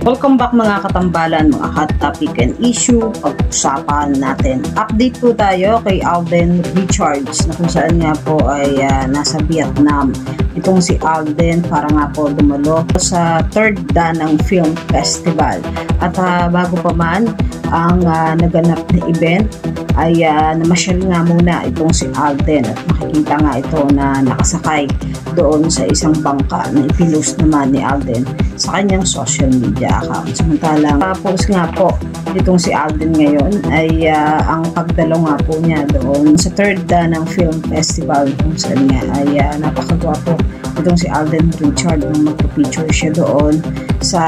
Welcome back mga katambalan, mga hot topic and issue, pag-usapan natin. Update po tayo kay Alden Richards na kung saan nga po ay nasa Vietnam. Itong si Alden para nga po dumalo sa third Danang Film Festival. At bago pa man ang naganap na event ay namasyal nga muna itong si Alden at makikita nga ito na nakasakay doon sa isang bangka na ipinost naman ni Alden sa kanyang social media account. Samantalang post nga po itong si Alden ngayon ay ang pagdalo nga po niya doon sa third Danang Film Festival kung saan nga ay napakagwapo itong si Alden Richard nung magpa-feature siya doon sa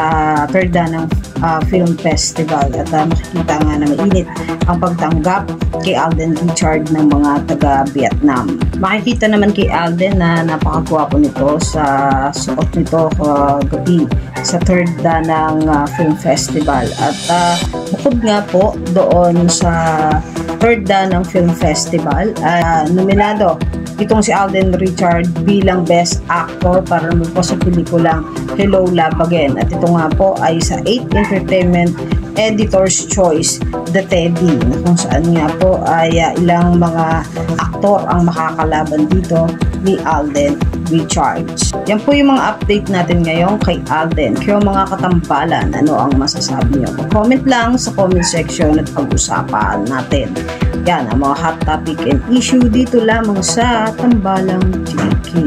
third Danang Film Festival at makikita nga na mainit ang pagtanggap kay Alden Richard ng mga taga-Vietnam. Makikita naman kay Alden na napakagwapo nito sa suot nito kagabi sa third Danang Film Festival at bukod nga po doon sa third Danang Film Festival nominado itong si Alden Richard bilang Best Actor para naman po sa pelikulang Hello Love Again at ito nga po ay sa 8 Entertainment Editor's Choice The Teddy na kung saan nga po ay ilang mga aktor ang makakalaban dito ni Alden Richards. Yan po yung mga update natin ngayon kay Alden. Kaya mga katambalan, ano ang masasabi niyo? Comment lang sa comment section at pag-usapan natin. Yan ang mga hot topic and issue dito lamang sa Tambalang Chiki.